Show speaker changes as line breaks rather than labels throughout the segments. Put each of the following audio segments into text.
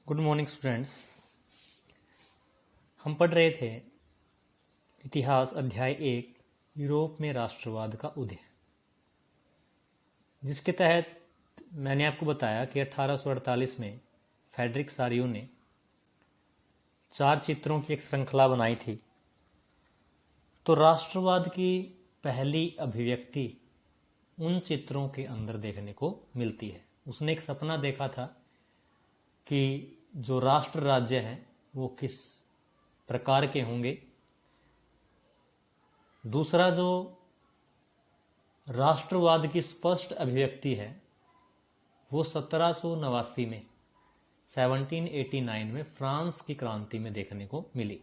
Good morning students. हम पढ़ रहे थे इतिहास अध्याय 1 यूरोप में राष्ट्रवाद का उदय, जिसके तहत मैंने आपको बताया कि 1848 में फ्रेडरिक सारियो ने 4 चित्रों की एक श्रृंखला बनाई थी। तो राष्ट्रवाद की पहली अभिव्यक्ति उन चित्रों के अंदर देखने को मिलती है। उसने एक सपना देखा था कि जो राष्ट्र राज्य हैं वो किस प्रकार के होंगे। दूसरा, जो राष्ट्रवाद की स्पष्ट अभिव्यक्ति है वो 1789 में 1789 में फ्रांस की क्रांति में देखने को मिली।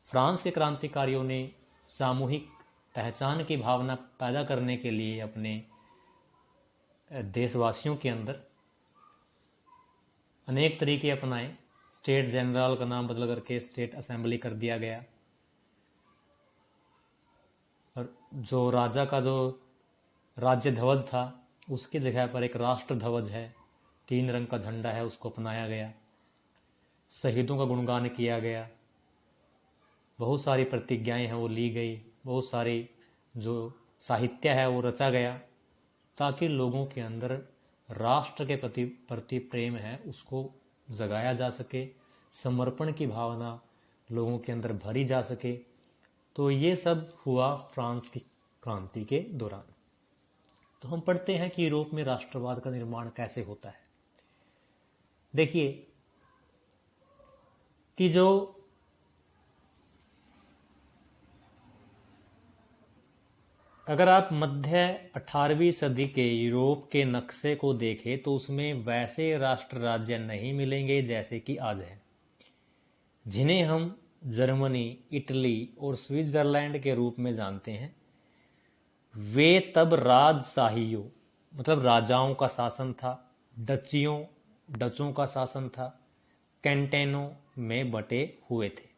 फ्रांस के क्रांतिकारियों ने सामूहिक पहचान की भावना पैदा करने के लिए अपने देशवासियों के अंदर अनेक तरीके अपनाए। स्टेट जनरल का नाम बदल करके स्टेट असेंबली कर दिया गया, और जो राजा का जो राज्य ध्वज था उसकी जगह पर एक राष्ट्र ध्वज है, 3 रंग का झंडा है, उसको अपनाया गया। शहीदों का गुणगान किया गया, बहुत सारी प्रतिज्ञाएं हैं वो ली गई, बहुत सारी जो साहित्य है वो रचा गया, ताकि लोगों के अंदर राष्ट्र के प्रति प्रेम है उसको जगाया जा सके, समर्पण की भावना लोगों के अंदर भरी जा सके। तो ये सब हुआ फ्रांस की क्रांति के दौरान। तो हम पढ़ते हैं कि यूरोप में राष्ट्रवाद का निर्माण कैसे होता है। देखिए कि जो अगर आप मध्य 18वीं सदी के यूरोप के नक्शे को देखें तो उसमें वैसे राष्ट्र राज्य नहीं मिलेंगे जैसे कि आज है, जिन्हें हम जर्मनी, इटली और स्विट्जरलैंड के रूप में जानते हैं। वे तब राजशाहियों मतलब राजाओं का शासन था, डचों का शासन था, कैंटेनों में बटे हुए थे।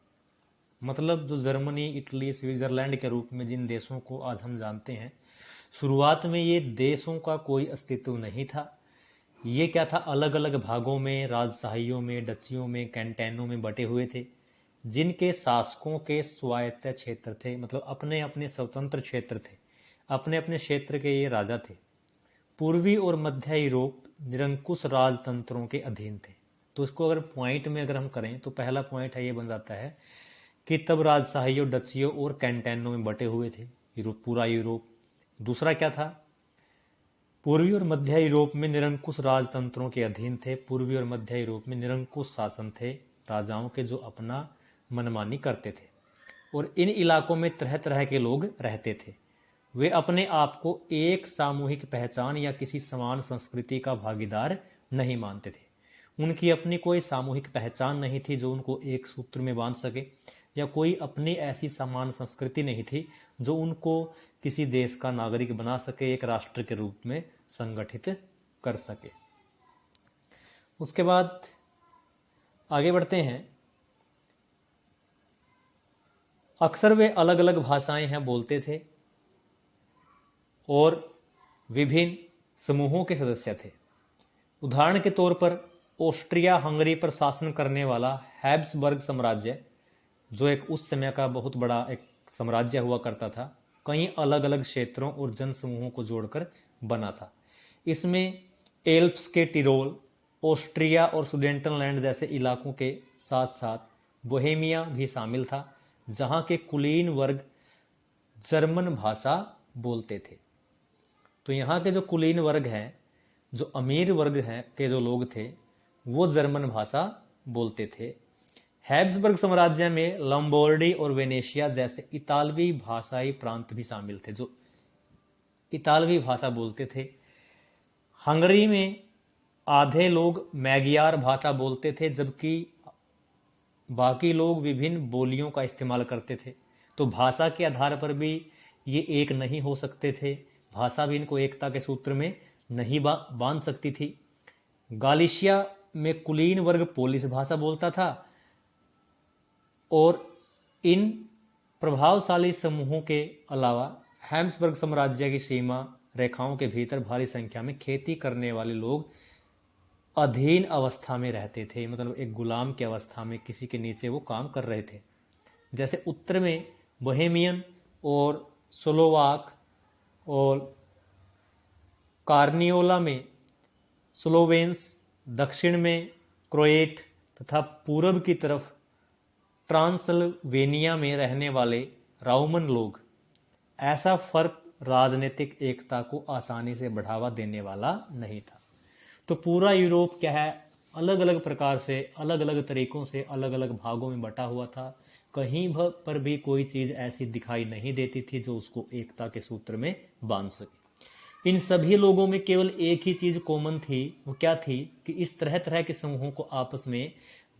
मतलब जो जर्मनी, इटली, स्विट्जरलैंड के रूप में जिन देशों को आज हम जानते हैं, शुरुआत में ये देशों का कोई अस्तित्व नहीं था। ये क्या था, अलग अलग भागों में, राजशाहियों में, डचियों में, कैंटेनों में बटे हुए थे, जिनके शासकों के स्वायत्त क्षेत्र थे, मतलब अपने अपने स्वतंत्र क्षेत्र थे, अपने अपने क्षेत्र के ये राजा थे। पूर्वी और मध्य यूरोप निरंकुश राजतंत्रों के अधीन थे। तो इसको अगर पॉइंट में अगर हम करें तो पहला पॉइंट है ये बन जाता है कि तब राजशाहियों, डचियों और कैंटेनों में बटे हुए थे यूरोप, पूरा यूरोप। दूसरा क्या था, पूर्वी और मध्य यूरोप में निरंकुश राजतंत्रों के अधीन थे। पूर्वी और मध्य यूरोप में निरंकुश शासन थे राजाओं के, जो अपना मनमानी करते थे, और इन इलाकों में तरह तरह के लोग रहते थे। वे अपने आप को एक सामूहिक पहचान या किसी समान संस्कृति का भागीदार नहीं मानते थे। उनकी अपनी कोई सामूहिक पहचान नहीं थी जो उनको एक सूत्र में बांध सके, या कोई अपनी ऐसी समान संस्कृति नहीं थी जो उनको किसी देश का नागरिक बना सके, एक राष्ट्र के रूप में संगठित कर सके। उसके बाद आगे बढ़ते हैं। अक्सर वे अलग अलग भाषाएं हैं बोलते थे और विभिन्न समूहों के सदस्य थे। उदाहरण के तौर पर ऑस्ट्रिया हंगरी पर शासन करने वाला हैब्सबर्ग साम्राज्य, जो एक उस समय का बहुत बड़ा एक साम्राज्य हुआ करता था, कई अलग अलग क्षेत्रों और जन समूहों को जोड़कर बना था। इसमें एल्प्स के टिरोल, ऑस्ट्रिया और सुडेंटनलैंड जैसे इलाकों के साथ साथ बोहेमिया भी शामिल था, जहां के कुलीन वर्ग जर्मन भाषा बोलते थे। तो यहाँ के जो कुलीन वर्ग हैं, जो अमीर वर्ग हैं के जो लोग थे, वो जर्मन भाषा बोलते थे। हैब्सबर्ग साम्राज्य में लंबोर्डी और वेनेशिया जैसे इतालवी भाषाई प्रांत भी शामिल थे, जो इतालवी भाषा बोलते थे। हंगरी में आधे लोग मैगियार भाषा बोलते थे, जबकि बाकी लोग विभिन्न बोलियों का इस्तेमाल करते थे। तो भाषा के आधार पर भी ये एक नहीं हो सकते थे, भाषा भी इनको एकता के सूत्र में नहीं बांध सकती थी। गालिशिया में कुलीन वर्ग पोलिश भाषा बोलता था, और इन प्रभावशाली समूहों के अलावा हैब्सबर्ग साम्राज्य की सीमा रेखाओं के भीतर भारी संख्या में खेती करने वाले लोग अधीन अवस्था में रहते थे, मतलब एक गुलाम की अवस्था में किसी के नीचे वो काम कर रहे थे। जैसे उत्तर में बोहेमियन और स्लोवाक और कार्नियोला में स्लोवेंस, दक्षिण में क्रोएट तथा पूर्व की तरफ ट्रांसल्वेनिया में रहने वाले राउमन लोग। ऐसा फर्क राजनीतिक एकता को आसानी से बढ़ावा देने वाला नहीं था। तो पूरा यूरोप क्या है, अलग अलग प्रकार से, अलग अलग तरीकों से, अलग अलग भागों में बटा हुआ था। कहीं पर भी कोई चीज ऐसी दिखाई नहीं देती थी जो उसको एकता के सूत्र में बांध सके। इन सभी लोगों में केवल एक ही चीज कॉमन थी, वो क्या थी कि इस तरह तरह के समूहों को आपस में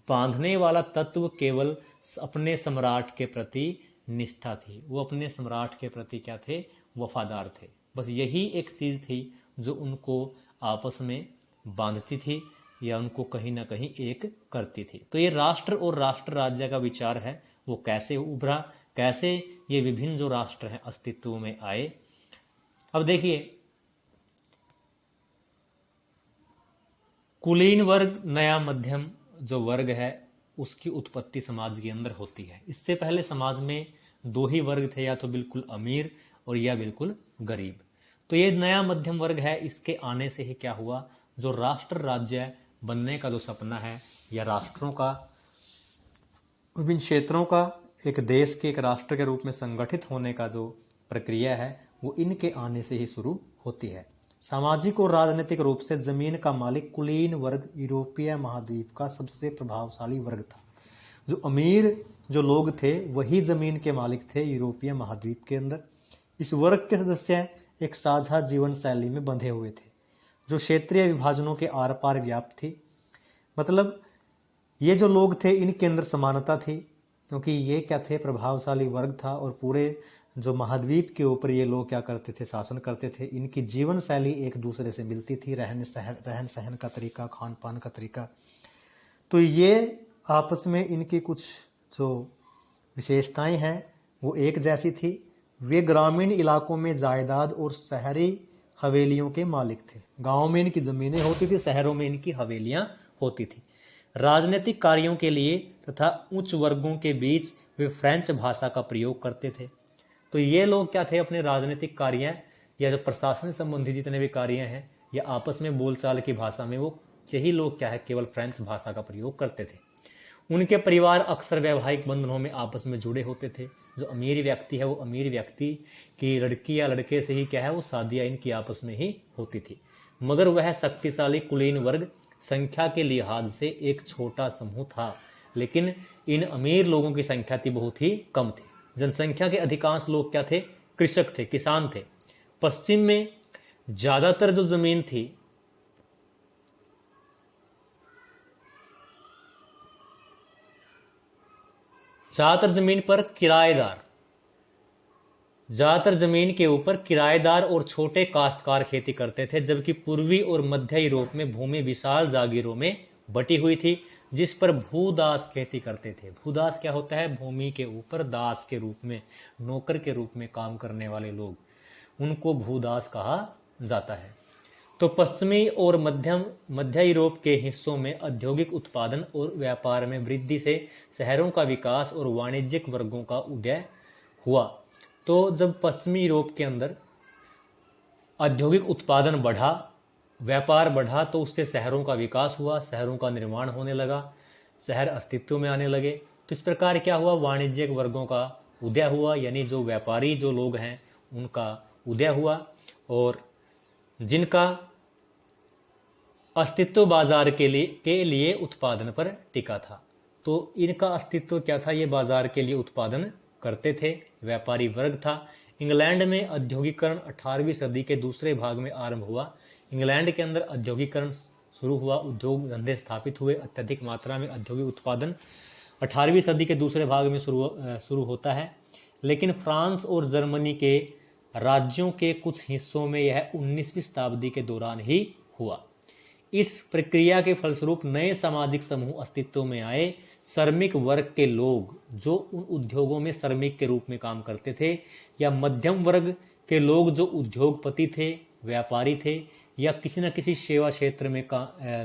बांधने वाला तत्व केवल अपने सम्राट के प्रति निष्ठा थी। वो अपने सम्राट के प्रति क्या थे, वफादार थे। बस यही एक चीज थी जो उनको आपस में बांधती थी या उनको कहीं ना कहीं एक करती थी। तो ये राष्ट्र और राष्ट्र राज्य का विचार है, वो कैसे उभरा, कैसे ये विभिन्न जो राष्ट्र हैं अस्तित्व में आए। अब देखिए, कुलीन वर्ग, नया मध्यम जो वर्ग है, उसकी उत्पत्ति समाज के अंदर होती है। इससे पहले समाज में दो ही वर्ग थे, या तो बिल्कुल अमीर और या बिल्कुल गरीब। तो ये नया मध्यम वर्ग है, इसके आने से ही क्या हुआ, जो राष्ट्र राज्य बनने का जो सपना है, या राष्ट्रों का, विभिन्न क्षेत्रों का एक देश के, एक राष्ट्र के रूप में संगठित होने का जो प्रक्रिया है, वो इनके आने से ही शुरू होती है। सामाजिक और राजनीतिक रूप से जमीन का मालिक कुलीन वर्ग यूरोपीय महाद्वीप का सबसे प्रभावशाली वर्ग था। जो अमीर जो लोग थे वही जमीन के मालिक थे यूरोपीय महाद्वीप के अंदर। इस वर्ग के सदस्य एक साझा जीवन शैली में बंधे हुए थे, जो क्षेत्रीय विभाजनों के आर पार व्याप्त थी। मतलब ये जो लोग थे इनके अंदर समानता थी, क्योंकि ये क्या थे, प्रभावशाली वर्ग था, और पूरे जो महाद्वीप के ऊपर ये लोग क्या करते थे, शासन करते थे। इनकी जीवन शैली एक दूसरे से मिलती थी, रहन सहन का तरीका, खान पान का तरीका। तो ये आपस में इनकी कुछ जो विशेषताएं हैं वो एक जैसी थी। वे ग्रामीण इलाकों में जायदाद और शहरी हवेलियों के मालिक थे। गांव में इनकी जमीनें होती थी, शहरों में इनकी हवेलियां होती थी। राजनीतिक कार्यों के लिए तथा उच्च वर्गों के बीच वे फ्रेंच भाषा का प्रयोग करते थे। तो ये लोग क्या थे, अपने राजनीतिक कार्य या जो प्रशासन संबंधी जितने भी कार्य हैं या आपस में बोलचाल की भाषा में, वो यही लोग क्या है, केवल फ्रेंच भाषा का प्रयोग करते थे। उनके परिवार अक्सर वैवाहिक बंधनों में आपस में जुड़े होते थे। जो अमीर व्यक्ति है वो अमीर व्यक्ति की लड़की या लड़के से ही क्या है, वो शादियां इनकी आपस में ही होती थी। मगर वह शक्तिशाली कुलीन वर्ग संख्या के लिहाज से एक छोटा समूह था, लेकिन इन अमीर लोगों की संख्या थी बहुत ही कम थी। जनसंख्या के अधिकांश लोग क्या थे, कृषक थे, किसान थे। पश्चिम में ज्यादातर जो जमीन थी ज्यादातर जमीन के ऊपर किराएदार और छोटे काश्तकार खेती करते थे, जबकि पूर्वी और मध्य यूरोप में भूमि विशाल जागीरों में बटी हुई थी, जिस पर भूदास खेती करते थे। भूदास क्या होता है, भूमि के ऊपर दास के रूप में, नौकर के रूप में काम करने वाले लोग, उनको भूदास कहा जाता है। तो पश्चिमी और मध्य यूरोप के हिस्सों में औद्योगिक उत्पादन और व्यापार में वृद्धि से शहरों का विकास और वाणिज्यिक वर्गों का उदय हुआ। तो जब पश्चिमी यूरोप के अंदर औद्योगिक उत्पादन बढ़ा, व्यापार बढ़ा, तो उससे शहरों का विकास हुआ, शहरों का निर्माण होने लगा, शहर अस्तित्व में आने लगे। तो इस प्रकार क्या हुआ, वाणिज्यिक वर्गों का उदय हुआ, यानी जो व्यापारी जो लोग हैं उनका उदय हुआ, और जिनका अस्तित्व बाजार के लिए उत्पादन पर टिका था। तो इनका अस्तित्व क्या था, ये बाजार के लिए उत्पादन करते थे, व्यापारी वर्ग था। इंग्लैंड में औद्योगिकरण 18वीं सदी के दूसरे भाग में आरंभ हुआ। इंग्लैंड के अंदर औद्योगिकरण शुरू हुआ, उद्योग धंधे स्थापित हुए, अत्यधिक मात्रा में औद्योगिक उत्पादन 18वीं सदी के दूसरे भाग में शुरू होता है। लेकिन फ्रांस और जर्मनी के राज्यों के कुछ हिस्सों में यह 19वीं शताब्दी के दौरान ही हुआ। इस प्रक्रिया के फलस्वरूप नए सामाजिक समूह अस्तित्व में आए। श्रमिक वर्ग के लोग जो उन उद्योगों में श्रमिक के रूप में काम करते थे, या मध्यम वर्ग के लोग जो उद्योगपति थे, व्यापारी थे, या किसी न किसी सेवा क्षेत्र में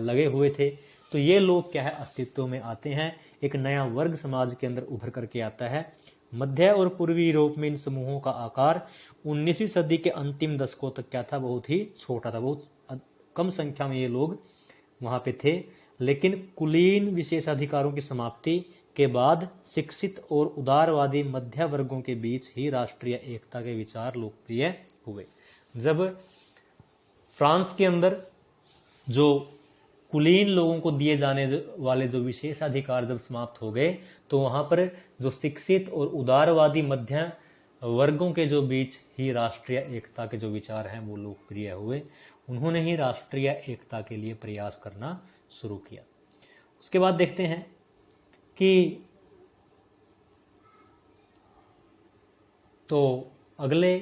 लगे हुए थे। तो ये लोग क्या है अस्तित्व में आते हैं, एक नया वर्ग समाज के अंदर उभर करके आता है। मध्य और पूर्वी यूरोप में इन समूहों का आकार 19वीं सदी के अंतिम दशकों तक क्या था, बहुत ही छोटा था, बहुत कम संख्या में ये लोग वहां पे थे। लेकिन कुलीन विशेषाधिकारों की समाप्ति के बाद शिक्षित और उदारवादी मध्य वर्गों के बीच ही राष्ट्रीय एकता के विचार लोकप्रिय हुए। जब फ्रांस के अंदर जो कुलीन लोगों को दिए जाने वाले जो विशेषाधिकार जब समाप्त हो गए, तो वहां पर जो शिक्षित और उदारवादी मध्य वर्गों के जो बीच ही राष्ट्रीय एकता के जो विचार हैं वो लोकप्रिय हुए। उन्होंने ही राष्ट्रीय एकता के लिए प्रयास करना शुरू किया। उसके बाद देखते हैं कि तो अगले